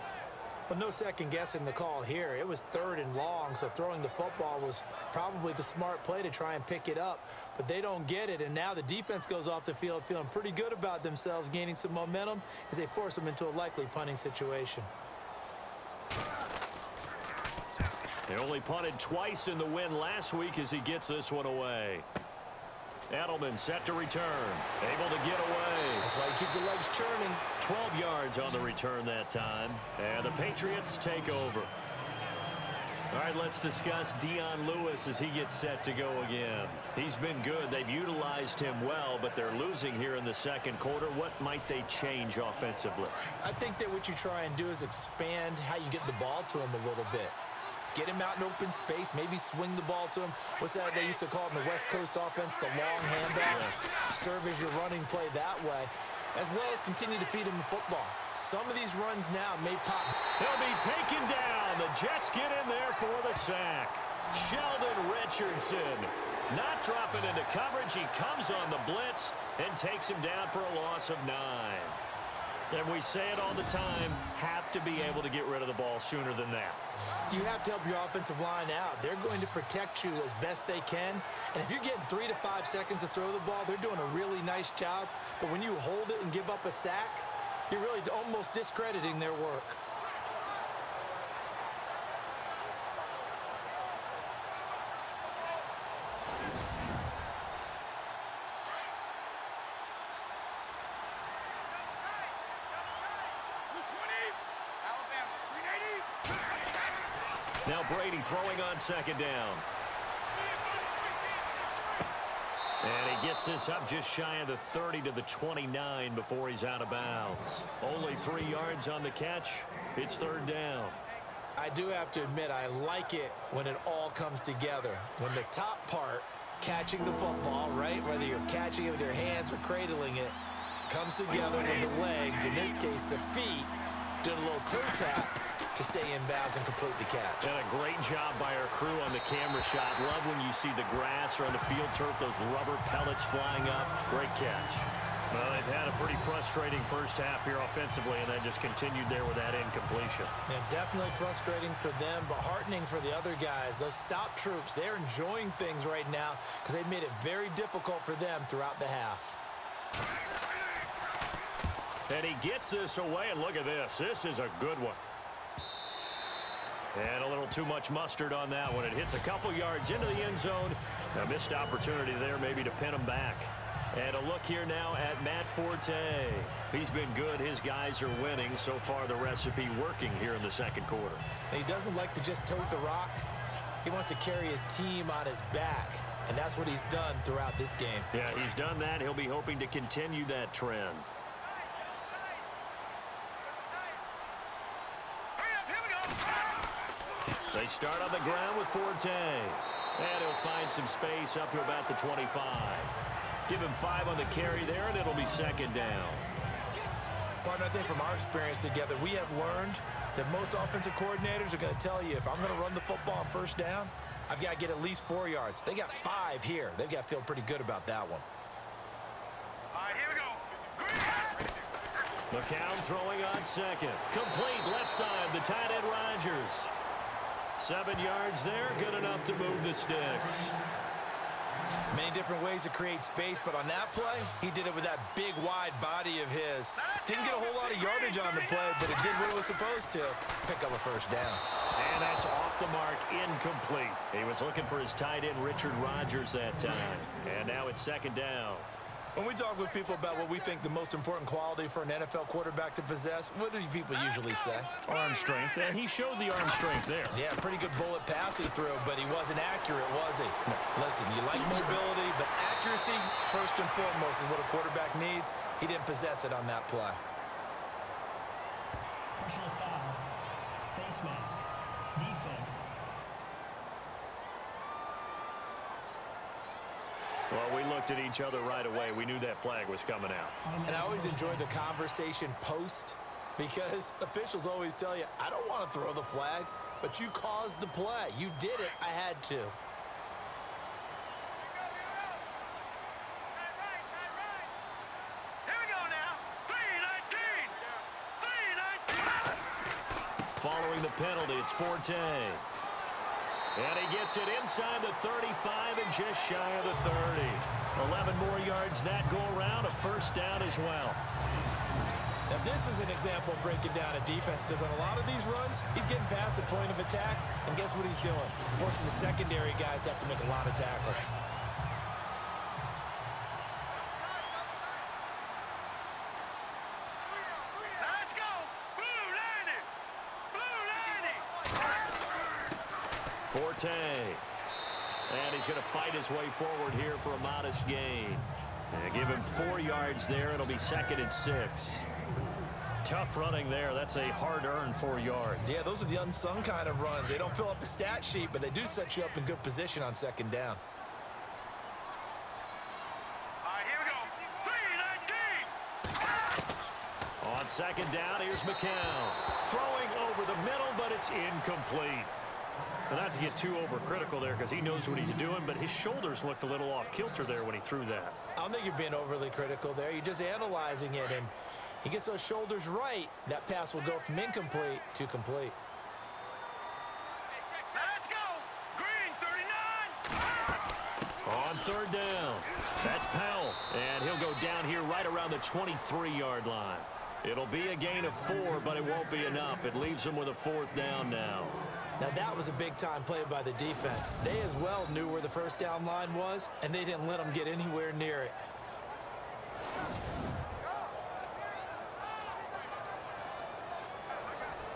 But no second guessing the call here. It was 3rd and long, so throwing the football was probably the smart play to try and pick it up. But they don't get it, and now the defense goes off the field feeling pretty good about themselves, gaining some momentum as they force them into a likely punting situation. They only punted twice in the win last week as he gets this one away. Edelman set to return. Able to get away. That's why you keep the legs churning. 12 yards on the return that time. And the Patriots take over. All right, let's discuss Dion Lewis as he gets set to go again. He's been good. They've utilized him well, but they're losing here in the second quarter. What might they change offensively? I think that what you try and do is expand how you get the ball to him a little bit. Get him out in open space, maybe swing the ball to him. What's that they used to call it in the West Coast offense, the long handoff? Yeah. Serve as your running play that way, as well as continue to feed him the football. Some of these runs now may pop. He'll be taken down. The Jets get in there for the sack. Sheldon Richardson not dropping into coverage. He comes on the blitz and takes him down for a loss of 9. And we say it all the time, have to be able to get rid of the ball sooner than that. You have to help your offensive line out. They're going to protect you as best they can. And if you're getting 3 to 5 seconds to throw the ball, they're doing a really nice job. But when you hold it and give up a sack, you're really almost discrediting their work. Now Brady throwing on second down. And he gets this up just shy of the 30 to the 29 before he's out of bounds. Only 3 yards on the catch. It's third down. I do have to admit, I like it when it all comes together. When the top part, catching the football, right, whether you're catching it with your hands or cradling it, comes together with the legs, in this case the feet, doing a little toe tap to stay in bounds and complete the catch. And a great job by our crew on the camera shot. Love when you see the grass or on the field turf, those rubber pellets flying up. Great catch. Well, they've had a pretty frustrating first half here offensively, and then just continued there with that incompletion. Yeah, definitely frustrating for them, but heartening for the other guys. Those stop troops, they're enjoying things right now because they've made it very difficult for them throughout the half. And he gets this away, and look at this. This is a good one. And a little too much mustard on that one. It hits a couple yards into the end zone. A missed opportunity there maybe to pin him back. And a look here now at Matt Forte. He's been good. His guys are winning. So far, the recipe working here in the second quarter. And he doesn't like to just tote the rock. He wants to carry his team on his back. And that's what he's done throughout this game. Yeah, he's done that. He'll be hoping to continue that trend. They start on the ground with Forte. And he'll find some space up to about the 25. Give him 5 on the carry there, and it'll be second down. Partner, I think from our experience together, we have learned that most offensive coordinators are going to tell you, if I'm going to run the football on first down, I've got to get at least 4 yards. They got 5 here. They've got to feel pretty good about that one. All right, here we go. McCown throwing on second. Complete left side, the tight end Rodgers. 7 yards there, good enough to move the sticks. Many different ways to create space, but on that play, he did it with that big, wide body of his. Didn't get a whole lot of yardage on the play, but it did what it was supposed to. Pick up a first down. And that's off the mark, incomplete. He was looking for his tight end, Richard Rodgers, that time. And now it's second down. When we talk with people about what we think the most important quality for an NFL quarterback to possess, what do people usually say? Arm strength. And he showed the arm strength there. Yeah, pretty good bullet pass he threw, but he wasn't accurate, was he? No. Listen, you like mobility, but accuracy, first and foremost, is what a quarterback needs. He didn't possess it on that play. Personal foul. Face mask. Defense. Well, we looked at each other right away. We knew that flag was coming out. And I always enjoy the conversation post because officials always tell you, I don't want to throw the flag, but you caused the play. You did it. I had to. Here we go now. 3-19. 3-19. Following the penalty, it's Forte. And he gets it inside the 35 and just shy of the 30. 11 more yards that go around, a first down as well. Now this is an example of breaking down a defense because on a lot of these runs, he's getting past the point of attack, and guess what he's doing? Forcing the secondary guys to have to make a lot of tackles. Let's go. Blue 90. Blue 90. Forte. And he's going to fight his way forward here for a modest gain. And give him 4 yards there. It'll be 2nd and 6. Tough running there. That's a hard-earned 4 yards. Yeah, those are the unsung kind of runs. They don't fill up the stat sheet, but they do set you up in good position on 2nd down. All right, here we go. 3-19. On 2nd down, here's McCown. Throwing over the middle, but it's incomplete. And not to get too overcritical there because he knows what he's doing, but his shoulders looked a little off kilter there when he threw that. I don't think you're being overly critical there. You're just analyzing it, and he gets those shoulders right. That pass will go from incomplete to complete. Let's go. Green, 39. On 3rd down, that's Powell, and he'll go down here right around the 23-yard line. It'll be a gain of 4, but it won't be enough. It leaves him with a 4th down now. Now, that was a big-time play by the defense. They as well knew where the 1st down line was, and they didn't let them get anywhere near it.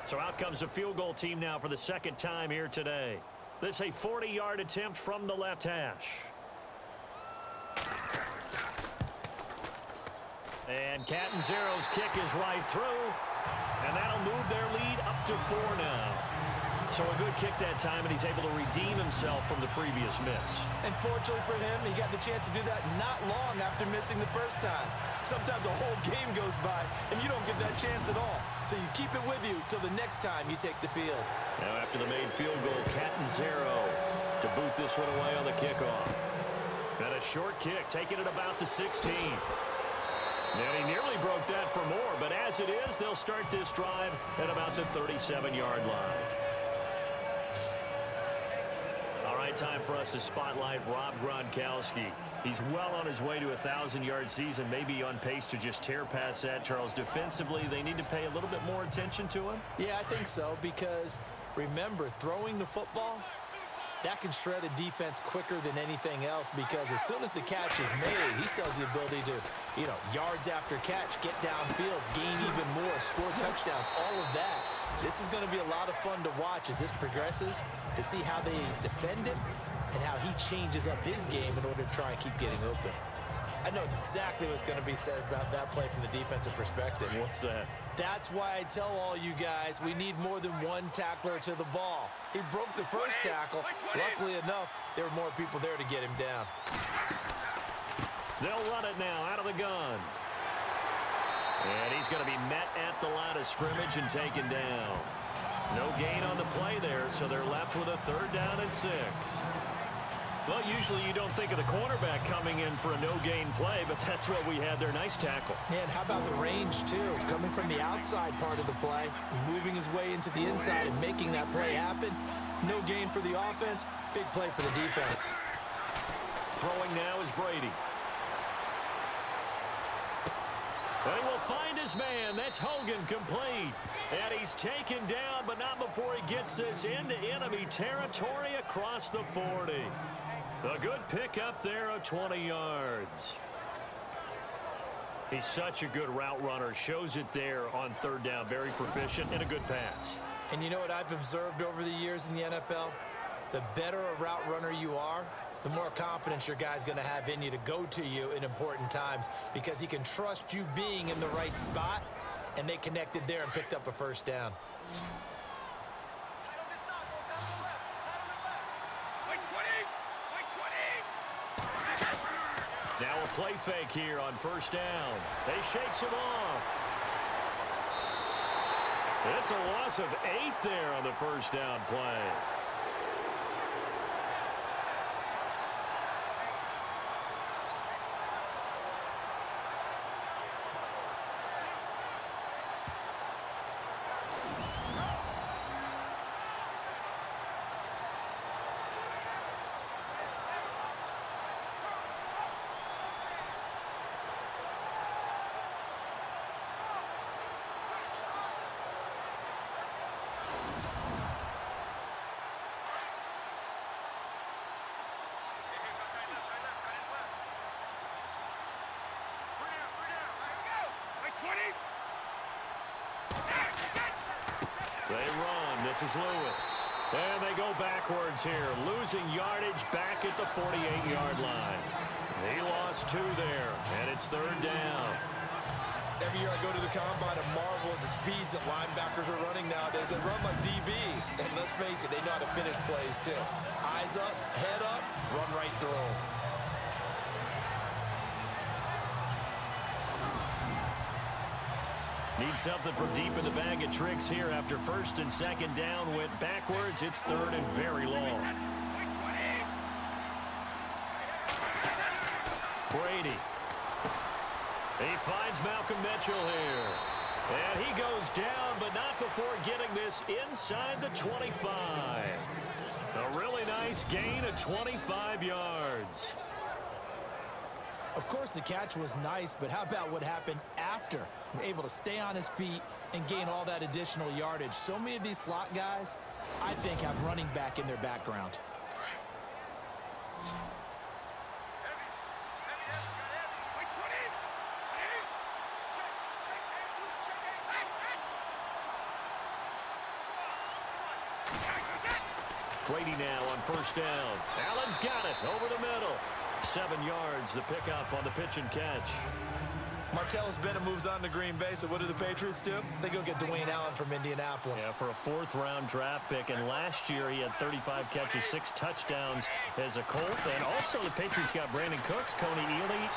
So out comes the field goal team now for the 2nd time here today. This a 40-yard attempt from the left hash. And Catanzaro's kick is right through, and that'll move their lead up to 4 now. So a good kick that time, and he's able to redeem himself from the previous miss. And fortunately for him, he got the chance to do that not long after missing the 1st time. Sometimes a whole game goes by, and you don't get that chance at all. So you keep it with you till the next time you take the field. Now after the made field goal, Catanzaro to boot this one away on the kickoff. And a short kick, taking it about the 16. And he nearly broke that for more, but as it is, they'll start this drive at about the 37-yard line. All right, time for us to spotlight Rob Gronkowski. He's well on his way to a 1,000-yard season, maybe on pace to just tear past that, Charles. Defensively, they need to pay a little bit more attention to him? Yeah, I think so, because remember, throwing the football, that can shred a defense quicker than anything else, because as soon as the catch is made, he still has the ability to, yards after catch, get downfield, gain even more, score touchdowns, all of that. This is going to be a lot of fun to watch as this progresses, to see how they defend him and how he changes up his game in order to try and keep getting open. I know exactly what's going to be said about that play from the defensive perspective. What's that? That's why I tell all you guys we need more than one tackler to the ball. He broke the first tackle. Luckily enough, there were more people there to get him down. They'll run it now out of the gun. And he's going to be met at the line of scrimmage and taken down. No gain on the play there, so they're left with a 3rd down and 6. Well, usually you don't think of the cornerback coming in for a no-gain play, but that's what we had there. Nice tackle. And how about the range, too? Coming from the outside part of the play, moving his way into the inside and making that play happen. No gain for the offense, big play for the defense. Throwing now is Brady. But he will find his man. That's Hogan, complete. And he's taken down, but not before he gets this into enemy territory across the 40. A good pickup there of 20 yards. He's such a good route runner. Shows it there on 3rd down. Very proficient and a good pass. And you know what I've observed over the years in the NFL? The better a route runner you are, the more confidence your guy's going to have in you to go to you in important times, because he can trust you being in the right spot, and they connected there and picked up a 1st down. Now a play fake here on 1st down. They shakes him off. It's a loss of 8 there on the 1st down play. They run. This is Lewis. And they go backwards yards here, losing yardage back at the 48-yard line. He lost 2 there, and it's 3rd down. Every year I go to the combine and marvel at the speeds that linebackers are running nowadays. They run like DBs, and let's face it, they know how to finish plays too. Eyes up, head up, run right through them. Need something from deep in the bag of tricks here after 1st and 2nd down. Went backwards. It's 3rd and very long. Brady. He finds Malcolm Mitchell here. And he goes down, but not before getting this inside the 25. A really nice gain of 25 yards. Of course, the catch was nice, but how about what happened after? Able to stay on his feet and gain all that additional yardage. So many of these slot guys, I think, have running back in their background. Brady now on 1st down. Allen's got it over the middle. 7 yards, the pickup on the pitch and catch. Martellus Bennett moves on to Green Bay, so what do the Patriots do? They go get Dwayne Allen from Indianapolis. Yeah, for a 4th-round draft pick, and last year he had 35 catches, 6 touchdowns as a Colt. And also the Patriots got Brandon Cooks, Coney Ealy,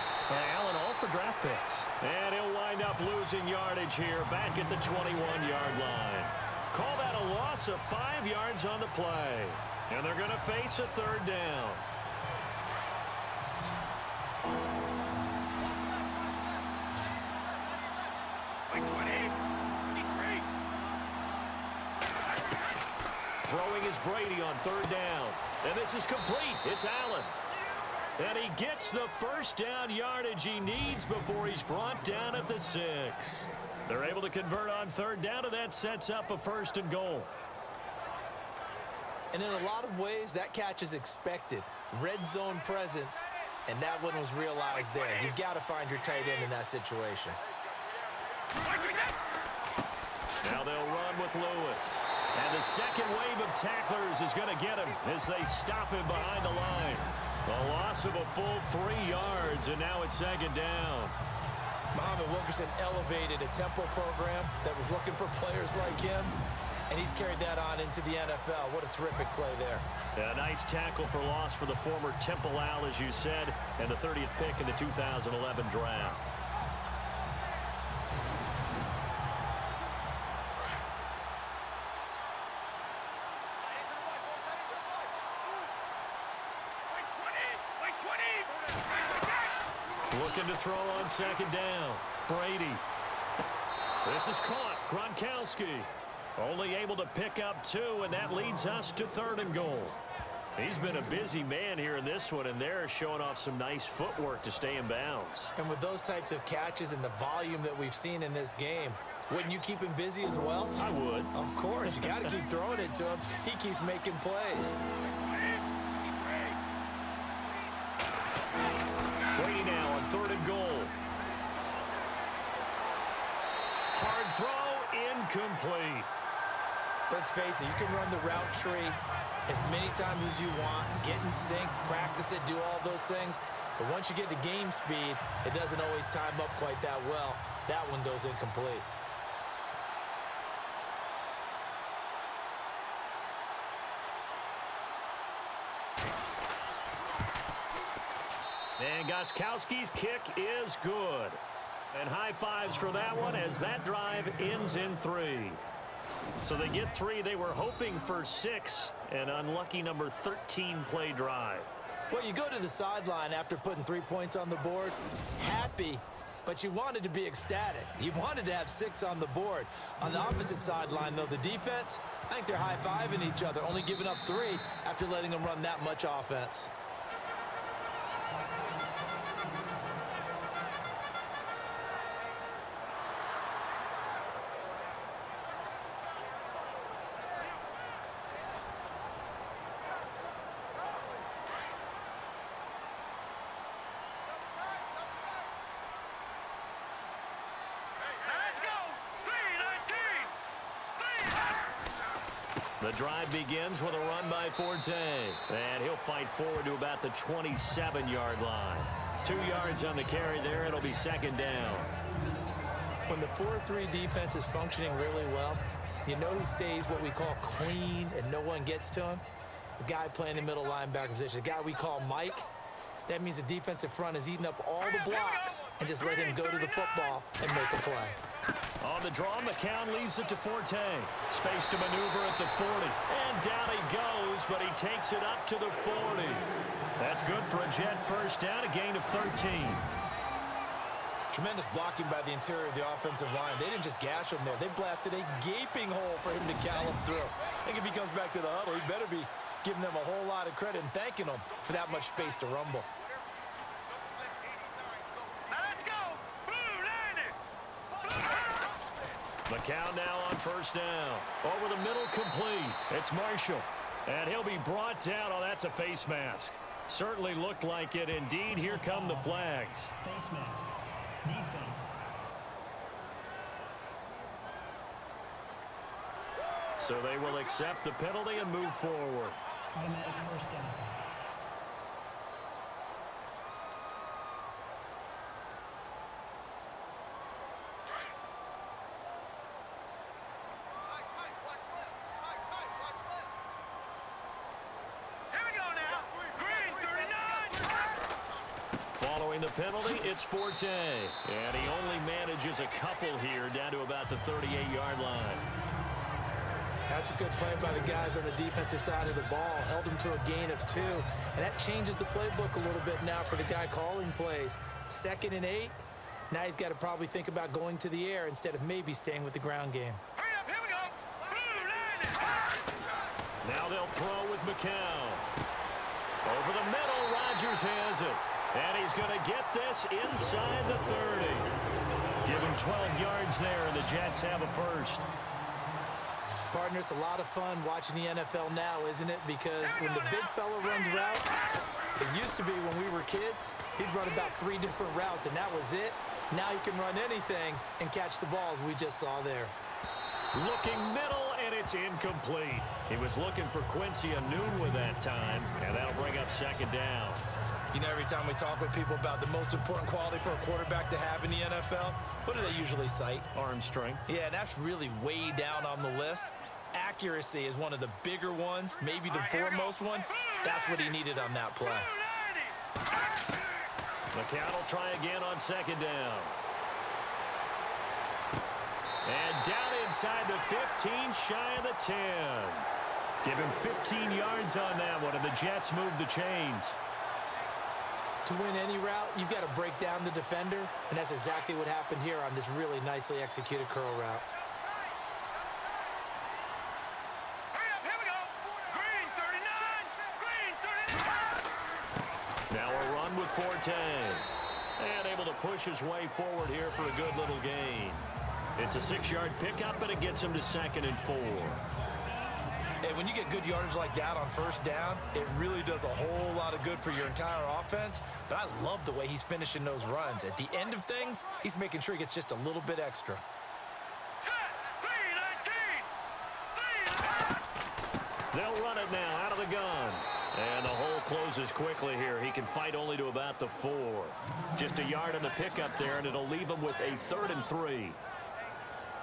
Allen, all for draft picks. And he'll wind up losing yardage here back at the 21-yard line. Call that a loss of 5 yards on the play. And they're going to face a 3rd down. Throwing is Brady on 3rd down. And this is complete. It's Allen. And he gets the 1st down yardage he needs before he's brought down at the 6. They're able to convert on 3rd down, and that sets up a 1st and goal. And in a lot of ways, that catch is expected. Red zone presence, and that one was realized there. You've got to find your tight end in that situation. Now they'll run with Lewis. And the second wave of tacklers is going to get him as they stop him behind the line. A loss of a full 3 yards, and now it's 2nd down. Muhammad Wilkerson elevated a tempo program that was looking for players like him, and he's carried that on into the NFL. What a terrific play there. A nice tackle for loss for the former Temple Owl, as you said, and the 30th pick in the 2011 draft. Looking to throw on 2nd down. Brady. This is caught. Gronkowski only able to pick up 2, and that leads us to 3rd and goal. He's been a busy man here in this one, and they're showing off some nice footwork to stay in bounds. And with those types of catches and the volume that we've seen in this game, wouldn't you keep him busy as well? I would. Of course. You got to keep throwing it to him. He keeps making plays. Brady now on 3rd and goal. Hard throw, incomplete. Let's face it, you can run the route tree as many times as you want, get in sync, practice it, do all those things. But once you get to game speed, it doesn't always time up quite that well. That one goes incomplete. And Gostkowski's kick is good. And high fives for that one as that drive ends in 3. So they get 3. They were hoping for 6. An unlucky number 13 play drive. Well, you go to the sideline after putting 3 points on the board, happy, but you wanted to be ecstatic. You wanted to have 6 on the board. On the opposite sideline, though, the defense, I think they're high-fiving each other, only giving up 3 after letting them run that much offense. The drive begins with a run by Forte. And he'll fight forward to about the 27-yard line. 2 yards on the carry there. It'll be second down. When the 4-3 defense is functioning really well, you know who stays what we call clean and no one gets to him? The guy playing the middle linebacker position, the guy we call Mike. That means the defensive front is eating up all the blocks and just let him go to the football and make a play. On the draw, McCown leaves it to Forte. Space to maneuver at the 40. And down he goes, but he takes it up to the 40. That's good for a Jet first down, a gain of 13. Tremendous blocking by the interior of the offensive line. They didn't just gash him there. They blasted a gaping hole for him to gallop through. I think if he comes back to the huddle, he better be giving them a whole lot of credit and thanking them for that much space to rumble. Now let's go. Blue, McCown now on first down. Over the middle, complete. It's Marshall. And he'll be brought down. Oh, that's a face mask. Certainly looked like it. Indeed, here come the flags. Face mask. Defense. So they will accept the penalty and move forward. Automatic first down. Here we go now. Green, 39. Following the penalty, it's Forte. And he only manages a couple here down to about the 38-yard line. That's a good play by the guys on the defensive side of the ball. Held him to a gain of 2. And that changes the playbook a little bit now for the guy calling plays. 2nd and 8. Now he's got to probably think about going to the air instead of maybe staying with the ground game. Hurry up, here we go. Blue, Now they'll throw with McCown. Over the middle, Rodgers has it. And he's going to get this inside the 30. Give him 12 yards there, and the Jets have a first. Partner, it's a lot of fun watching the NFL now, isn't it? Because when the big fella runs routes, it used to be when we were kids, he'd run about 3 different routes, and that was it. Now he can run anything and catch the balls we just saw there. Looking middle, and it's incomplete. He was looking for Quincy Enunwa that time, and that'll bring up second down. You know, every time we talk with people about the most important quality for a quarterback to have in the NFL, what do they usually cite? Arm strength. Yeah, and that's really way down on the list. Accuracy is one of the bigger ones, maybe the foremost one. That's what he needed on that play. McCown will try again on second down. And down inside the 15, shy of the 10. Give him 15 yards on that one, and the Jets move the chains. To win any route, you've got to break down the defender, and that's exactly what happened here on this really nicely executed curl route. Hurry up, here we go. Green, 39. Green, 39. Now a run with Forte. And able to push his way forward here for a good little gain. It's a 6-yard pickup, but it gets him to 2nd and 4. And when you get good yardage like that on first down, it really does a whole lot of good for your entire offense. But I love the way he's finishing those runs. At the end of things, he's making sure he gets just a little bit extra. Set. 3-19. They'll run it now out of the gun. And the hole closes quickly here. He can fight only to about the 4. Just a yard on the pickup there, and it'll leave him with a 3rd and 3.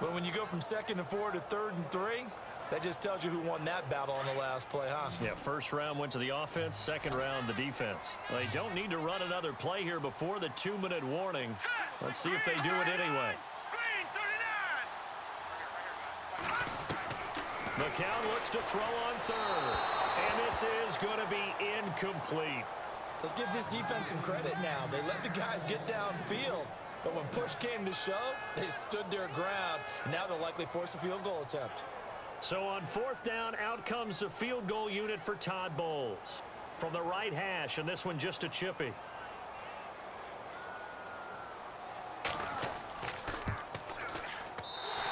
But when you go from 2nd and 4 to 3rd and 3, that just tells you who won that battle on the last play, huh? Yeah, first round went to the offense, second round the defense. They don't need to run another play here before the 2-minute warning. Let's see if they do it anyway. Green, 39. McCown looks to throw on 3rd. And this is going to be incomplete. Let's give this defense some credit now. They let the guys get downfield. But when push came to shove, they stood their ground. And now they'll likely force a field goal attempt. So on 4th down, out comes the field goal unit for Todd Bowles. From the right hash, and this one just a chippy.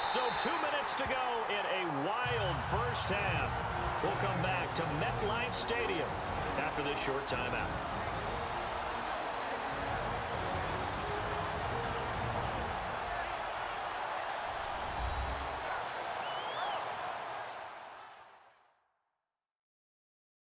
So 2 minutes to go in a wild first half. We'll come back to MetLife Stadium after this short timeout.